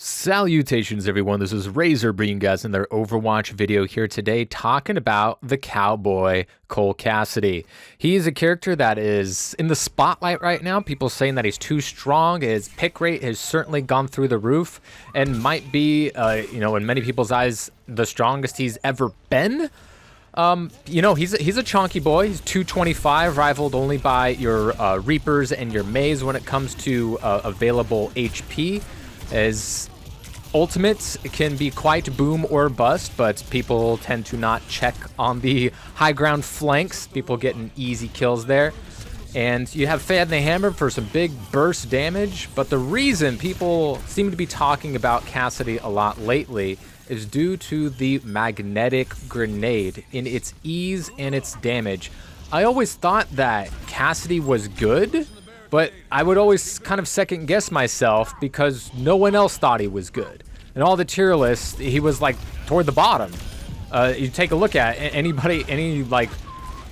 Salutations everyone, this is Razor bringing you guys another Overwatch video here today talking about the cowboy Cole Cassidy. He is a character that is in the spotlight right now. People saying that he's too strong. His pick rate has certainly gone through the roof and might be, in many people's eyes, the strongest he's ever been. He's a chunky boy. He's 225, rivaled only by your Reapers and your Mays when it comes to available HP. His ultimates can be quite boom or bust, but people tend to not check on the high ground flanks. People getting easy kills there. And you have Fad and the Hammer for some big burst damage, but the reason people seem to be talking about Cassidy a lot lately is due to the magnetic grenade in its ease and its damage. I always thought that Cassidy was good, but I would always kind of second guess myself because no one else thought he was good. In all the tier lists, he was like toward the bottom. You take a look at any like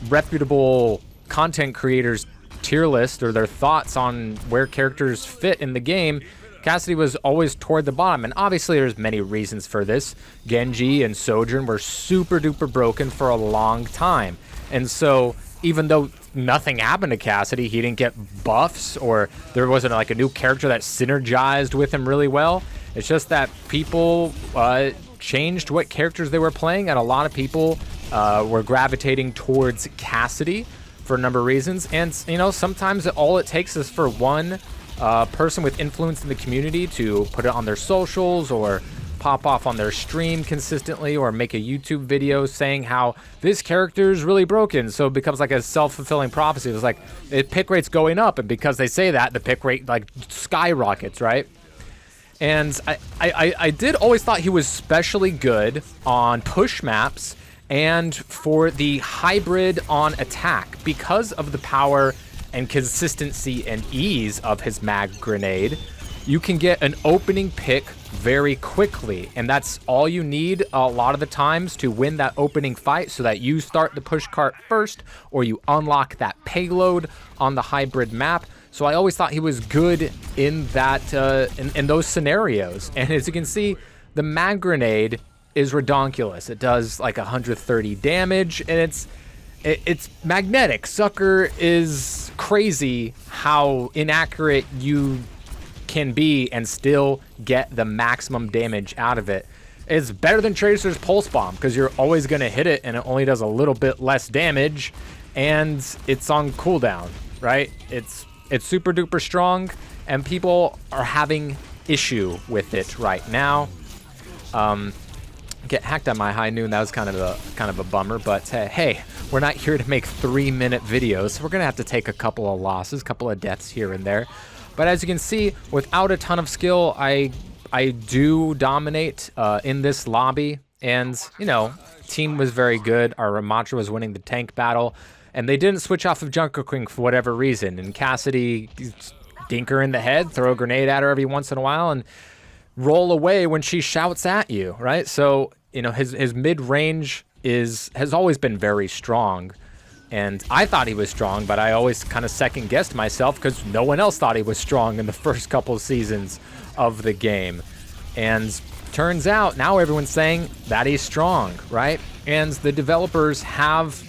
reputable content creators tier list or their thoughts on where characters fit in the game, Cassidy was always toward the bottom. And obviously there's many reasons for this. Genji and Sojourn were super duper broken for a long time. And so even though nothing happened to Cassidy, he didn't get buffs or there wasn't like a new character that synergized with him really well. It's just that people changed what characters they were playing, and a lot of people were gravitating towards Cassidy for a number of reasons. And sometimes all it takes is for one person with influence in the community to put it on their socials or pop off on their stream consistently or make a YouTube video saying how this character is really broken. So it becomes like a self-fulfilling prophecy. It's like the pick rate's going up, and because they say that, the pick rate like skyrockets, right? And I did always thought he was especially good on push maps and for the hybrid on attack because of the power and consistency and ease of his mag grenade. You can get an opening pick very quickly, and that's all you need a lot of the times to win that opening fight, so that you start the push cart first or you unlock that payload on the hybrid map. So I always thought he was good in that in those scenarios. And as you can see, the mag grenade is redonkulous. It does like 130 damage, and it's magnetic. Sucker is crazy how inaccurate you can be and still get the maximum damage out of it. It's better than Tracer's Pulse Bomb because you're always going to hit it and it only does a little bit less damage, and it's on cooldown, right? It's super duper strong, and people are having issue with it right now. Get hacked on my high noon. That was kind of a bummer, but hey, we're not here to make 3-minute videos, so we're gonna have to take a couple of losses, couple of deaths here and there. But as you can see, without a ton of skill, I do dominate in this lobby, and team was very good. Our Ramattra was winning the tank battle, and they didn't switch off of Junker Queen for whatever reason. And Cassidy dink her in the head, throw a grenade at her every once in a while, and roll away when she shouts at you, right? So his mid range has always been very strong. And I thought he was strong, but I always kind of second-guessed myself because no one else thought he was strong in the first couple of seasons of the game. And turns out now everyone's saying that he's strong, right? And the developers have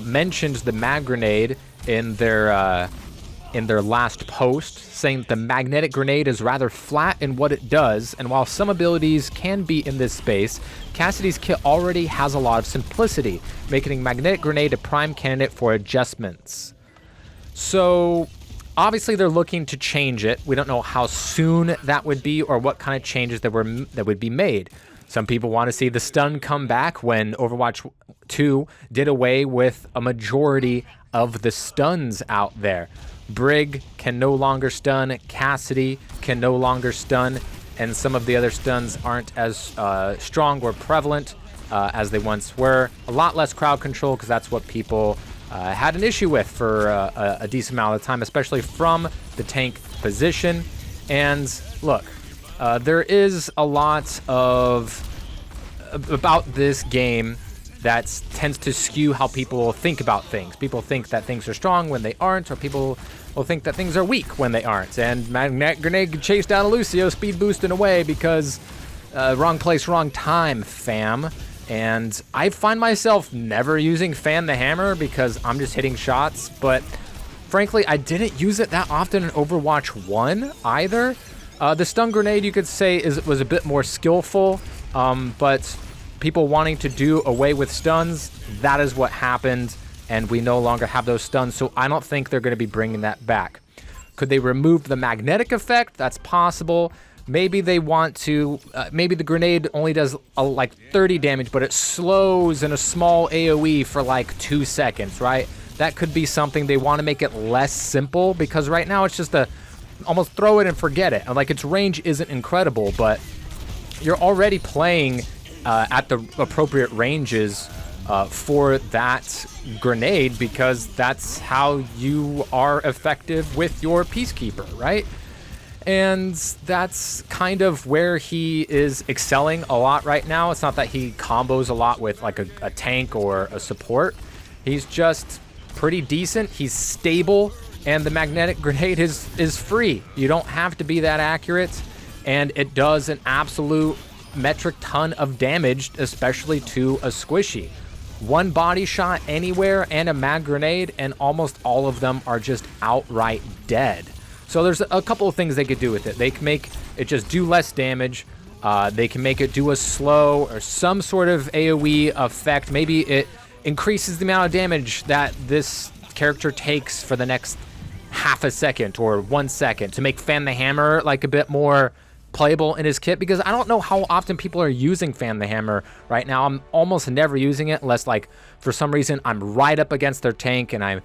mentioned the mag grenade in their last post, saying the magnetic grenade is rather flat in what it does, and while some abilities can be in this space, Cassidy's kit already has a lot of simplicity, making magnetic grenade a prime candidate for adjustments. So obviously they're looking to change it. We don't know how soon that would be or what kind of changes that would be made. Some people want to see the stun come back when Overwatch 2 did away with a majority of the stuns out there. Brig can no longer stun, Cassidy can no longer stun, and some of the other stuns aren't as strong or prevalent as they once were. A lot less crowd control because that's what people had an issue with for a decent amount of time, especially from the tank position. And look, there is a lot about this game that tends to skew how people think about things. People think that things are strong when they aren't, or people will think that things are weak when they aren't. And Magnetic Grenade can chase down a Lucio, speed boosting away because wrong place, wrong time, fam. And I find myself never using Fan the Hammer because I'm just hitting shots, but frankly, I didn't use it that often in Overwatch 1 either. The stun grenade, you could say, was a bit more skillful, but people wanting to do away with stuns, that is what happened, and we no longer have those stuns, so I don't think they're going to be bringing that back. Could they remove the magnetic effect? That's possible. Maybe they want to, maybe the grenade only does like 30 damage, but it slows in a small AoE for like 2 seconds, right? That could be something. They want to make it less simple because right now it's just almost throw it and forget it. Like, its range isn't incredible, but you're already playing at the appropriate ranges for that grenade because that's how you are effective with your Peacekeeper, right? And that's kind of where he is excelling a lot right now. It's not that he combos a lot with like a tank or a support. He's just pretty decent. He's stable, and the magnetic grenade is free. You don't have to be that accurate, and it does an absolute metric ton of damage, especially to a squishy. One body shot anywhere and a mag grenade, and almost all of them are just outright dead. So there's a couple of things they could do with it. They can make it just do less damage. They can make it do a slow or some sort of AoE effect. Maybe it increases the amount of damage that this character takes for the next half a second or 1 second to make Fan the Hammer like a bit more playable in his kit, because I don't know how often people are using Fan the Hammer right now. I'm almost never using it unless, like, for some reason I'm right up against their tank and I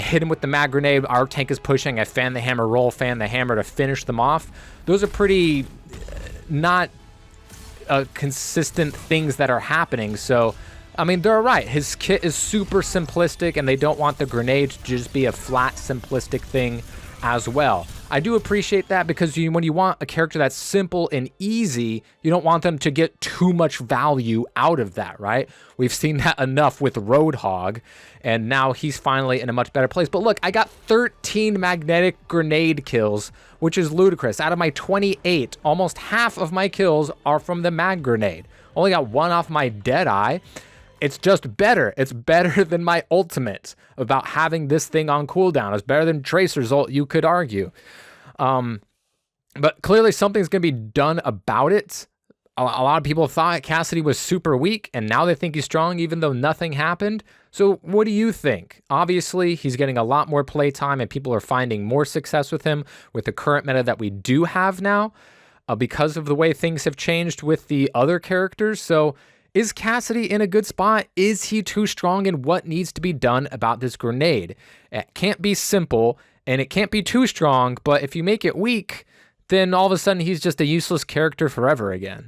hit him with the mag grenade, our tank is pushing, I Fan the Hammer, roll Fan the Hammer to finish them off. Those are pretty not consistent things that are happening. So, I mean, they're right. His kit is super simplistic, and they don't want the grenade to just be a flat, simplistic thing as well. I do appreciate that, because when you want a character that's simple and easy, you don't want them to get too much value out of that, right? We've seen that enough with Roadhog, and now he's finally in a much better place. But look, I got 13 magnetic grenade kills, which is ludicrous. Out of my 28, almost half of my kills are from the mag grenade. Only got one off my Deadeye. It's just better. It's better than my ultimate about having this thing on cooldown. It's better than Tracer's ult, you could argue. But clearly something's going to be done about it. A lot of people thought Cassidy was super weak, and now they think he's strong even though nothing happened. So what do you think? Obviously, he's getting a lot more playtime, and people are finding more success with him with the current meta that we do have now because of the way things have changed with the other characters. So is Cassidy in a good spot? Is he too strong? And what needs to be done about this grenade? It can't be simple, and it can't be too strong, but if you make it weak, then all of a sudden he's just a useless character forever again.